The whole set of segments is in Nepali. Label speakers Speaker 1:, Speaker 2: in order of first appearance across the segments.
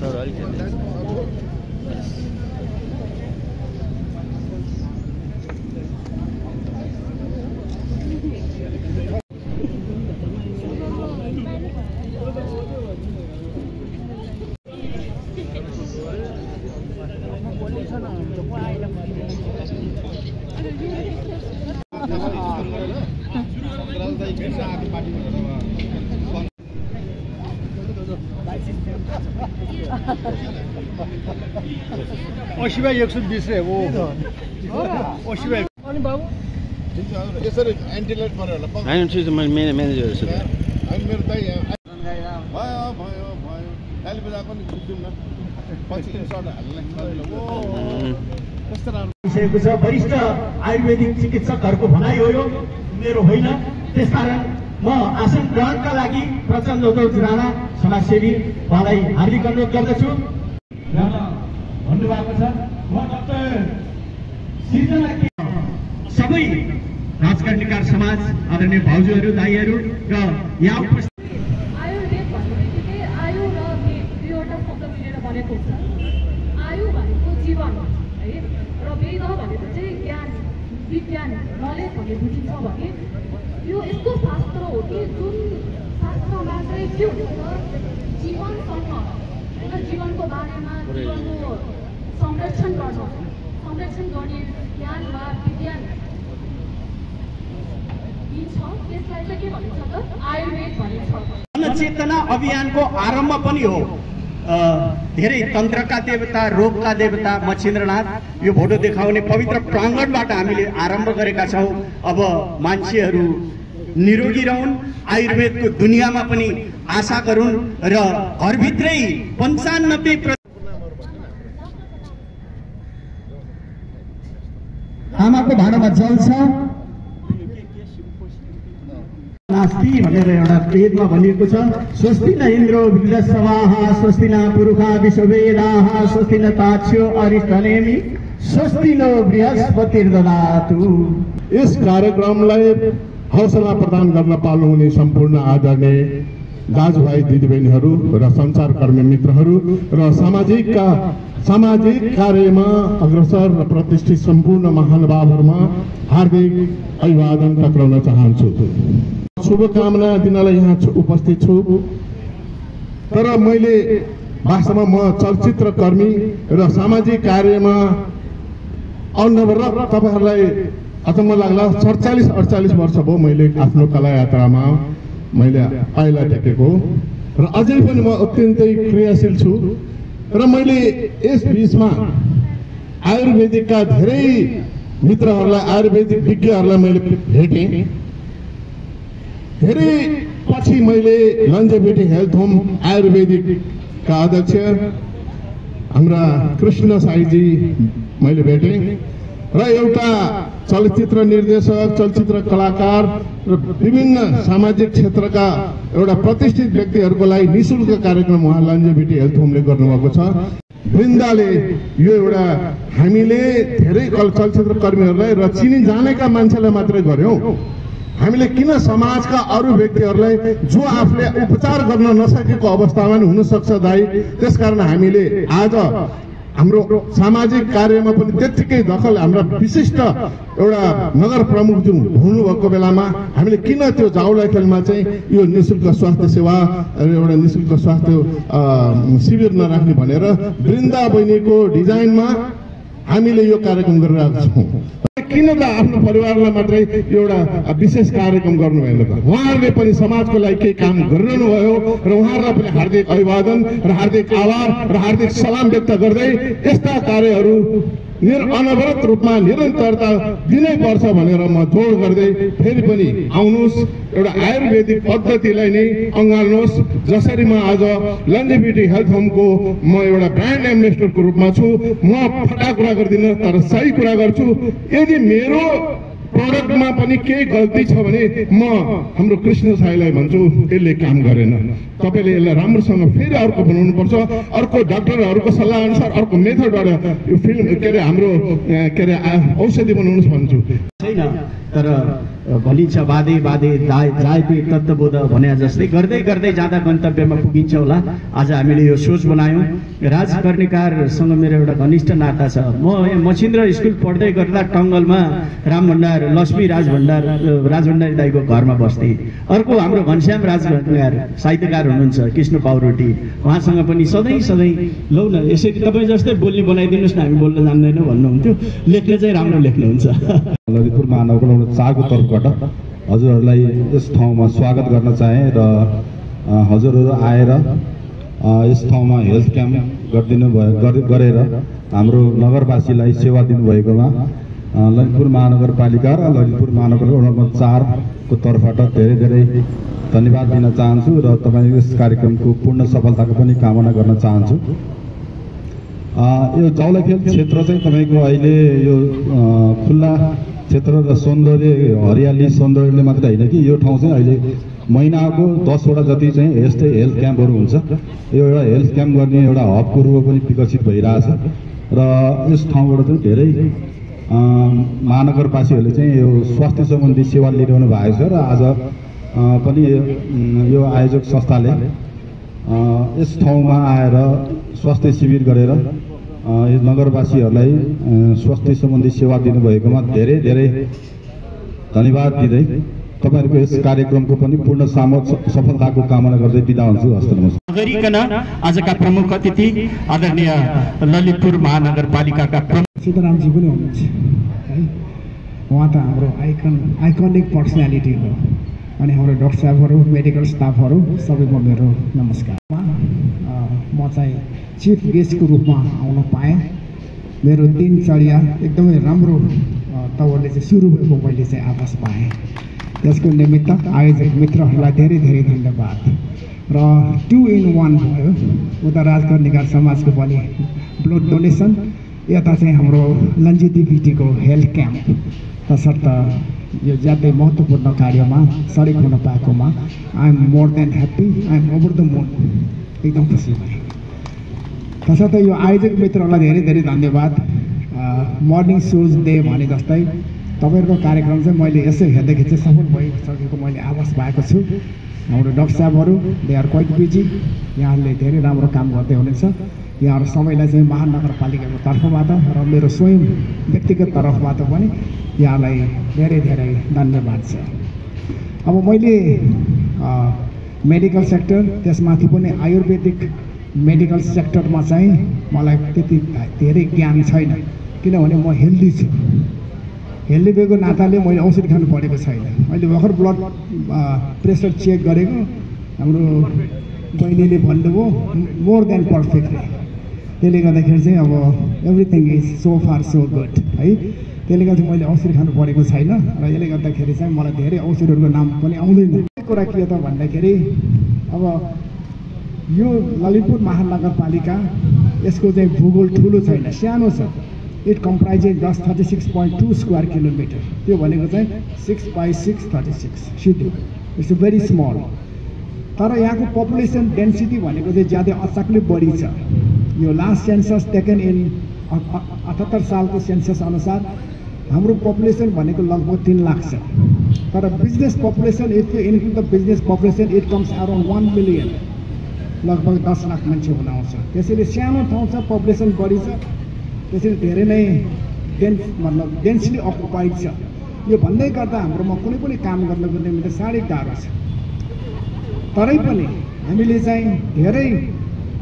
Speaker 1: मसलाहरु अलिक
Speaker 2: भाइ 120 रे वो 80 भाइ अनि बाबु
Speaker 3: यसरी एन्टिलेट परेर होला
Speaker 1: हैन ठीक छ म म्यानेजर छु
Speaker 3: अनि मेरो दाइ भयो भयो भयो अहिले बेला पनि छुट्यौँ न पछि इन्सर्ट हाल्ने कस्तो राम्रो
Speaker 4: छ। वरिष्ठ आयुर्वेदिक चिकित्सकहरूको भनाइ हो यो मेरो होइन। त्यसकारण म आसन ग्रहणका लागि प्रचण्ड राणा समाजसेवी उहाँलाई हार्दिक अनुरोध गर्दछु। भन्नुभएको छ म डाक्टर सिर्जना सबै राजकर्णिकार समाज आदरणीय भाउजूहरू दाइहरू र यहाँ
Speaker 5: आयुर्वेद भन्नेबित्तिकै आयु र दुईवटा शब्द मिलेर बनेको हुन्छ। आयु भनेको जीवन है र वेद भनेको चाहिँ ज्ञान विज्ञान नलेज भन्ने बुझिन्छ भने यो यस्तो शास्त्र हो कि जुन शास्त्रमा चाहिँ के हुन्छ जीवनसँग होइन जीवनको बारेमा जीवनको संरक्षण गर्ने ज्ञान वा विज्ञान दिन्छ। त्यसलाई चाहिँ के भनिन्छ त आयुर्वेद भनिन्छ।
Speaker 4: जनचेतना अभियानको आरम्भ पनि हो। धेरै तन्त्रका देवता रोगका देवता मच्छिन्द्रनाथ यो फोटो देखाउने पवित्र प्राङ्गणबाट हामीले आरम्भ गरेका छौँ। अब मान्छेहरू निरोगी रहन्, आयुर्वेदको दुनियाँमा पनि आशा गरून् र घरभित्रै 95% आमाको भाँडामा जल छ नास्ति भनेर एउटा वेदमा भनिएको छ। स्वस्ति न इन्द्रो वृद्धसवाः स्वस्ति न पुरुषा विश्ववेदाः स्वस्ति न ताक्ष्यो अरिष्टनेमि स्वस्ति नो बृहस्पतिर्ददातु।
Speaker 3: यस कार्यक्रमलाई हौसला प्रदान गर्न पाल्नुहुने सम्पूर्ण आदरणीय दाजुभाइ दिदीबहिनीहरू र सञ्चारकर्मी मित्रहरू र सामाजिक कार्यमा अग्रसर र प्रतिष्ठित सम्पूर्ण महानुभावहरूमा हार्दिक अभिवादन टक्राउन चाहन्छु। शुभकामना दिनलाई यहाँ उपस्थित छु। तर मैले वास्तवमा म चलचित्र कर्मी र सामाजिक कार्यमा अनवरत तपाईहरुलाई अचम्म लाग्ला 47-48 वर्ष भयो मैले आफ्नो कला यात्रामा मैले पाइला टेकेको र अझै पनि म अत्यन्तै क्रियाशील छु। र मैले यस बीचमा आयुर्वेदिकका धेरै मित्रहरूलाई आयुर्वेदिक विज्ञहरूलाई मैले भेटेँ। धेरै पछि मैले लन्जेभिटी हेल्थ होम आयुर्वेदिकका अध्यक्ष हाम्रा कृष्ण साईजी मैले भेटेँ र एउटा चलचित्र निर्देशक चलचित्र कलाकार र विभिन्न सामाजिक क्षेत्रका एउटा प्रतिष्ठित व्यक्तिहरूको लागि निःशुल्क कार्यक्रम उहाँ लन्जेभिटी हेल्थ होमले गर्नुभएको छ। वृन्दाले यो एउटा हामीले धेरै चलचित्र कर्मीहरूलाई र चिनी जानेका मान्छेलाई मात्रै गर्यौं। हामीले किन समाजका अरू व्यक्तिहरूलाई जो आफूले उपचार गर्न नसकेको अवस्थामा हुन सक्छ दाइ, त्यसकारण हामीले आज हाम्रो सामाजिक कार्यमा पनि त्यतिकै दखल हाम्रा विशिष्ट एउटा नगर प्रमुख जुन हुनुभएको बेलामा हामीले किन त्यो जाउलाखेलमा चाहिँ यो निःशुल्क स्वास्थ्य सेवा एउटा निःशुल्क स्वास्थ्य शिविर नराख्ने भनेर वृन्दा बहिनीको डिजाइनमा हामीले यो कार्यक्रम गरिरहेका छौँ। किन त आफ्नो परिवारलाई मात्रै एउटा विशेष कार्यक्रम गर्नु भएन त? उहाँहरूले पनि समाजको लागि केही काम गरिरहनु भयो र उहाँहरूलाई पनि हार्दिक अभिवादन र हार्दिक आभार र हार्दिक सलाम व्यक्त गर्दै यस्ता कार्यहरू अनवरत रूपमा निरन्तरता दिनै पर्छ भनेर म जोड गर्दै फेरि पनि आउनुहोस्, एउटा आयुर्वेदिक पद्धतिलाई नै अँगाल्नुहोस्। जसरी म आज लन्जेभिटी हेल्थ होमको म एउटा ब्रान्ड एम्बेसडरको रूपमा छु, म फटा कुरा गर्दिनँ तर सही कुरा गर्छु। यदि मेरो प्रोडक्टमा पनि केही गल्ती छ भने म हाम्रो कृष्ण साईलाई भन्छु यसले काम गरेन, तपाईले यसलाई राम्रोसँग फेरि अर्को बनाउनु पर्छ, अर्को डाक्टरहरूको सल्लाह अनुसार अर्को मेथडबाट यो फिल्म के अरे हाम्रो औषधि बनाउनुहोस् भन्छु।
Speaker 4: छैन तर भनिन्छ बाधे बाधे जायपे तत्त्वबोध भने जस्तै गर्दै गर्दै जाँदा गन्तव्यमा पुगिन्छ होला। आज हामीले यो सोच बनायौँ। राजकर्णिकारसँग मेरो एउटा घनिष्ठ नाता छ। म मछिन्द्र स्कुल पढ्दै गर्दा टङ्गलमा रामभण्डार लक्ष्मी राजभण्डारी दाईको घरमा बस्थेँ। अर्को हाम्रो घनश्याम राजकर्णिकार साहित्यकार हुनुहुन्छ कृष्ण पाउरोटी, उहाँसँग पनि सधैँ सधैँ लौ न यसरी तपाईँ जस्तै बोल्ने बनाइदिनुहोस् न, हामी बोल्न जान्दैनौँ भन्नुहुन्थ्यो। लेख्ने चाहिँ राम्रो लेख्नुहुन्छ।
Speaker 6: ललितपुर महानगरपालिका 4 को तर्फबाट हजुरहरूलाई यस ठाउँमा स्वागत गर्न चाहे र हजुरहरू आएर यस ठाउँमा हेल्थ क्याम्प गरेर हाम्रो नगरवासीलाई सेवा दिनुभएकोमा ललितपुर महानगरपालिका र ललितपुर महानगरपालिका 4 को तर्फबाट धेरै धेरै धन्यवाद दिन चाहन्छु र तपाईँ यस कार्यक्रमको पूर्ण सफलताको पनि कामना गर्न चाहन्छु। यो जौलाखेल क्षेत्र चाहिँ तपाईँको अहिले यो खुल्ला क्षेत्र र सौन्दर्य हरियाली सौन्दर्यले मात्रै होइन कि यो ठाउँ चाहिँ अहिले महिनाको 10 वटा जति चाहिँ यस्तै हेल्थ क्याम्पहरू हुन्छ। यो एउटा हेल्थ क्याम्प गर्ने एउटा हबको रूपमा पनि विकसित भइरहेछ र यस ठाउँबाट चाहिँ धेरै महानगरवासीहरूले चाहिँ यो स्वास्थ्य सम्बन्धी सेवा लिइरहनु भएको छ र आज पनि यो आयोजक संस्थाले यस ठाउँमा आएर स्वास्थ्य शिविर गरेर नगरवासीहरूलाई स्वास्थ्य सम्बन्धी सेवा दिनुभएकोमा धेरै धेरै धन्यवाद दिँदै तपाईहरूको यस कार्यक्रमको पनि पूर्ण सफलताको कामना गर्दै बिदा हुन्छु। हस्त नमस्कार
Speaker 4: गरिकन आजका प्रमुख अतिथि आदरणीय ललितपुर महानगरपालिकाका प्रमुख
Speaker 2: सीतारामजी पनि हुनुहुन्छ है। उहाँ त हाम्रो आइकनिक पर्सनालिटी हो। अनि हाम्रो डाक्टर साहबहरू मेडिकल स्टाफहरू सबैको मेरो नमस्कार। म चाहिँ चिफ गेस्टको रूपमा आउन पाएँ। मेरो दिनचर्या एकदमै राम्रो तवरले चाहिँ सुरु भएको मैले चाहिँ आभास पाएँ। त्यसको निमित्त आयोजक मित्रहरूलाई धेरै धेरै धन्यवाद। र 2 in 1 भयो। उता राजकर्णिकार समाजको पनि ब्लड डोनेसन, यता चाहिँ हाम्रो लन्जिटिभिटीको हेल्थ क्याम्प, तसर्थ यो ज्यादै महत्त्वपूर्ण कार्यमा सरिक हुन पाएकोमा I am more than happy, I am over the moon, एकदम खुसी भएँ। तसर्थ यो आयोजक मित्रहरूलाई धेरै धेरै धन्यवाद। मर्निङ सोज डे भने जस्तै तपाईँहरूको कार्यक्रम चाहिँ मैले यसो हेर्दाखेरि चाहिँ सफल भइसकेको मैले आभास भएको छु। हाम्रो डाक्टर साहबहरू दे आर क्वाइट बिजी, यहाँले धेरै राम्रो काम गर्दै हुनेछ। यहाँहरू सबैलाई चाहिँ महानगरपालिकाको तर्फबाट र मेरो स्वयं व्यक्तिगत तर्फबाट पनि यहाँलाई धेरै धेरै धन्यवाद छ। अब मैले मेडिकल सेक्टर त्यसमाथि पनि आयुर्वेदिक मेडिकल सेक्टरमा चाहिँ मलाई त्यति धेरै ज्ञान छैन, किनभने म हेल्दी छु। हेल्दी भएको नाताले मैले औषधि खानु परेको छैन। मैले भर्खर ब्लड प्रेसर चेक गरेको, हाम्रो बहिनीले भन्नुभयो मोर देन पर्फेक्ट। त्यसले गर्दाखेरि चाहिँ अब everything is so far so good है। त्यसले गर्दा मैले औषधि खानु परेको छैन र यसले गर्दाखेरि चाहिँ मलाई धेरै औषधिहरूको नाम पनि आउँदैन। कुरा के हो त भन्दाखेरि अब यो ललितपुर महानगरपालिका यसको चाहिँ भूगोल ठुलो छैन, सानो छ। It comprises just 36.2 square kilometre. त्यो भनेको चाहिँ 6 by 6 36 city. It's very small. तर यहाँको पपुलेसन डेन्सिटी भनेको चाहिँ ज्यादै अचाकले बढी छ। यो लास्ट सेन्सस टेकन इन 78 सालको सेन्सस अनुसार हाम्रो पपुलेसन भनेको लगभग 3 लाख छ। तर business population if you include the business population it comes around 1 million, लगभग 10 लाख मान्छे हुन आउँछ। त्यसैले सानो ठाउँ छ, पपुलेसन बढी छ, त्यसैले धेरै नै डेन्सली अकुपाइड छ। यो भन्दै गर्दा हाम्रोमा कुनै पनि काम गर्नको निम्ति साह्रै गाह्रो छ। तरै पनि हामीले चाहिँ धेरै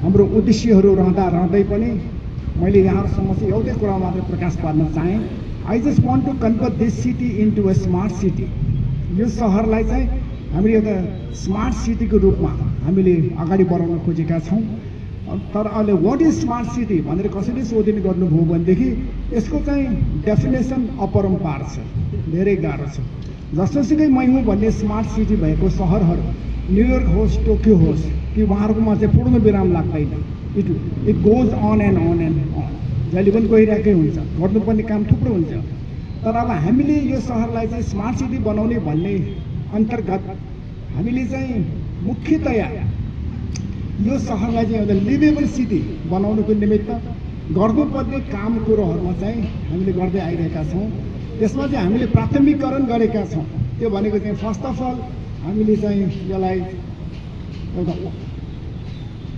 Speaker 2: हाम्रो उद्देश्यहरू रहँदै पनि मैले यहाँहरूसँग चाहिँ एउटै कुरा मात्रै प्रकाश पार्न चाहेँ। I just want to convert this city into a smart city. यो सहरलाई चाहिँ हामीले एउटा स्मार्ट सिटीको रूपमा हामीले अगाडि बढाउन खोजेका छौँ। तर अहिले वाट इज स्मार्ट सिटी भनेर कसैले सोधिने गर्नुभयो भनेदेखि यसको चाहिँ डेफिनेसन अपरम्पार छ, धेरै गाह्रो छ। जस्तोसुकै मै हुँ भन्ने स्मार्ट सिटी भएको सहरहरू न्युयोर्क होस्, टोकियो होस्, कि उहाँहरूकोमा चाहिँ पूर्ण विराम लाग्दैन। It goes on and on and on, जहिले पनि गइरहेकै हुन्छ, गर्नुपर्ने काम थुप्रो हुन्छ। तर अब हामीले यो सहरलाई चाहिँ स्मार्ट सिटी बनाउने भन्ने अन्तर्गत हामीले चाहिँ मुख्यतया यो सहरलाई चाहिँ एउटा लिभेबल सिटी बनाउनुको निमित्त गर्नुपर्ने काम कुरोहरूमा चाहिँ हामीले गर्दै आइरहेका छौँ। त्यसमा चाहिँ हामीले प्राथमिकरण गरेका छौँ। त्यो भनेको चाहिँ फर्स्ट अफ अल हामीले चाहिँ यसलाई एउटा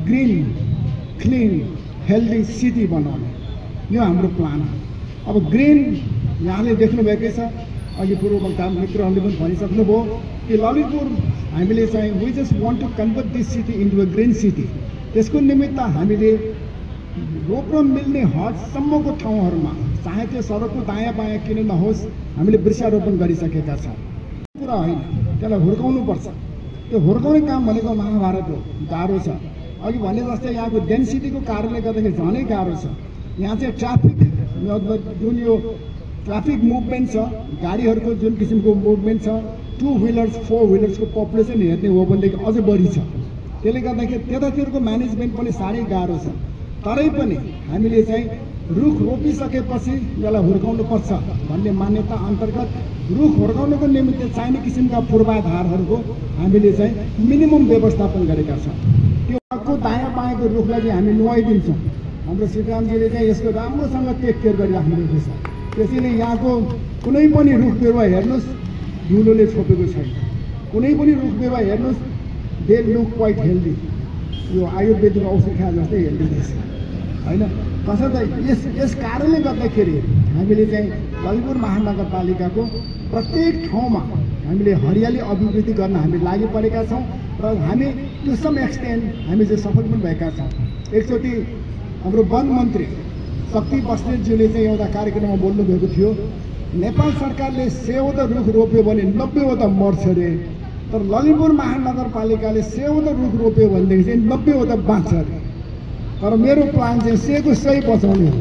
Speaker 2: ग्रिन क्लिन हेल्दी सिटी बनाउने यो हाम्रो प्लान हो। अब ग्रिन यहाँले देख्नुभएकै छ, अघि पूर्ववक्ता मित्रहरूले पनि भनिसक्नुभयो कि ललितपुर हामीले चाहिँ we just want to convert this city into a green city. त्यसको निमित्त हामीले रोप्न मिल्ने हदसम्मको ठाउँहरूमा चाहे त्यो सडकको दायाँ बायाँ किन नहोस् हामीले वृक्षारोपण गरिसकेका छौँ। कुरा होइन, त्यसलाई हुर्काउनुपर्छ। त्यो हुर्काउने काम भनेको महाभारत हो, गाह्रो छ। अघि भने जस्तै यहाँको डेन्सिटीको कारणले गर्दाखेरि झनै गाह्रो छ। यहाँ चाहिँ ट्राफिक जुन यो ट्राफिक मुभमेन्ट छ, गाडीहरूको जुन किसिमको मुभमेन्ट छ, 2 व्हिलर्स 4 व्हिलर्सको पपुलेसन हेर्ने हो भनेदेखि अझ बढी छ। त्यसले गर्दाखेरि त्यतातिरको म्यानेजमेन्ट पनि साह्रै गाह्रो छ। तरै पनि हामीले चाहिँ रुख रोपिसकेपछि यसलाई हुर्काउनुपर्छ भन्ने मान्यता अन्तर्गत रुख हुर्काउनको निमित्त चाहिने किसिमका पूर्वाधारहरूको हामीले चाहिँ मिनिमम व्यवस्थापन गरेका छौँ। त्यो रुखको दायाँ बायाँको रुखलाई चाहिँ हामी नुहाइदिन्छौँ। हाम्रो श्रीरामजीले चाहिँ यसको राम्रोसँग टेक केयर गरिराख्नु भएको छ। त्यसैले यहाँको कुनै पनि रुख बिरुवा हेर्नुहोस् धुलोले छोपेको छैन। कुनै पनि रुख बिरुवा हेर्नुहोस् दे लुक क्वाइट हेल्दी। यो आयुर्वेदिक औषधि खाए जस्तै हेल्दी रहेछ होइन। कसर्थ यस कारणले गर्दाखेरि हामीले चाहिँ ललितपुर महानगरपालिकाको प्रत्येक ठाउँमा हामीले हरियाली अभिवृद्धि गर्न हामी लागि परेका छौँ र हामी टु सम एक्सटेन्ट हामी चाहिँ सफल पनि भएका छौँ। एकचोटि हाम्रो वन मन्त्री शक्ति बस्नेतज्यूले चाहिँ एउटा कार्यक्रममा बोल्नुभएको थियो, नेपाल सरकारले 100वटा रुख रोप्यो भने 90वटा मर्छ अरे, तर ललितपुर महानगरपालिकाले 100वटा रुख रोप्यो भनेदेखि चाहिँ 90वटा बाँच्छ अरे। तर मेरो प्लान चाहिँ 100को 100 बचाउने हो।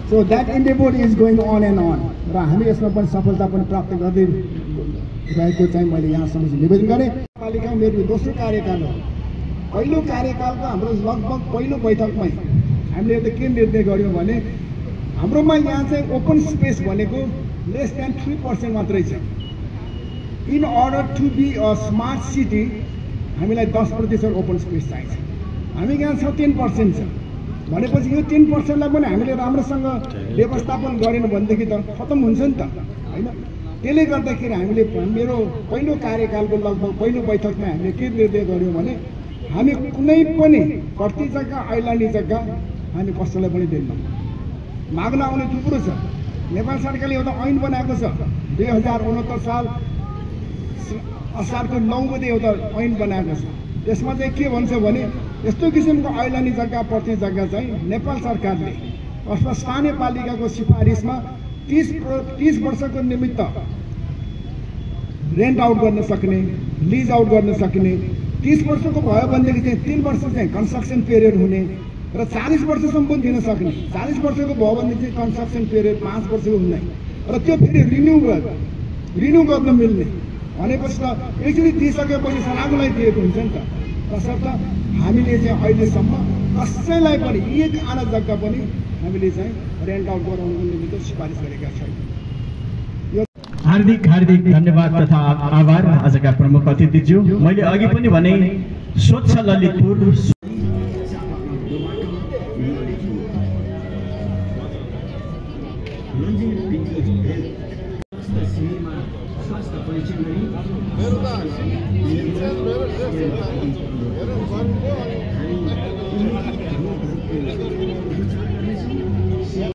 Speaker 2: So that endeavour is going on and on र हामी यसमा पनि सफलता पनि प्राप्त गर्दै रहेको चाहिँ मैले यहाँसम्म निवेदन गरेँ। पालिका मेरो दोस्रो कार्यकाल हो। पहिलो कार्यकालको हाम्रो लगभग पहिलो बैठकमै हामीले एउटा के निर्णय गऱ्यौँ भने हाम्रोमा यहाँ चाहिँ ओपन स्पेस भनेको लेस देन 3% मात्रै छ। In order to be a smart city हामीलाई 10% ओपन स्पेस चाहिन्छ। हामी यहाँ छ 10% छ भनेपछि यो 10%लाई पनि हामीले राम्रोसँग व्यवस्थापन गरेन भनेदेखि त खत्तम हुन्छ नि त होइन। त्यसले गर्दाखेरि हामीले मेरो पहिलो कार्यकालको लगभग पहिलो बैठकमा हामीले के निर्णय गऱ्यौँ भने हामी कुनै पनि प्रति जग्गा ऐलानी जग्गा हामी कसैलाई पनि दिन्नौँ। माग्न आउने थुप्रो छ। नेपाल सरकारले एउटा ऐन बनाएको छ 2069 साल असारको 9 गते एउटा ऐन बनाएको छ। त्यसमा चाहिँ के भन्छ भने यस्तो किसिमको ऐलानी जग्गा प्रति जग्गा चाहिँ नेपाल सरकारले अथवा स्थानीय पालिकाको सिफारिसमा 30 वर्षको निमित्त रेन्ट आउट गर्न सक्ने, लिज आउट गर्न सक्ने। 30 वर्षको भयो भनेदेखि चाहिँ 3 वर्ष चाहिँ कन्स्ट्रक्सन पिरियड हुने र 40 वर्षसम्म पनि दिन सक्ने। 40 वर्षको भयो भनेदेखि चाहिँ कन्स्ट्रक्सन पिरियड 5 वर्षको हुने र त्यो फेरि रिन्यू गर्न मिल्ने भनेपछि त एकचोटि दिइसकेपछि सलाहलाई दिएको हुन्छ नि त। तसर्थ हामीले चाहिँ अहिलेसम्म कसैलाई पनि एक आना जग्गा पनि हामीले चाहिँ रेन्ट आउट गराउनको निमित्त सिफारिस गरेका छैनौँ।
Speaker 4: हार्दिक हार्दिक धन्यवाद तथा आभार आजका प्रमुख अतिथिज्यू। मैले अघि पनि भने स्वच्छ ललितपुर
Speaker 3: मेरो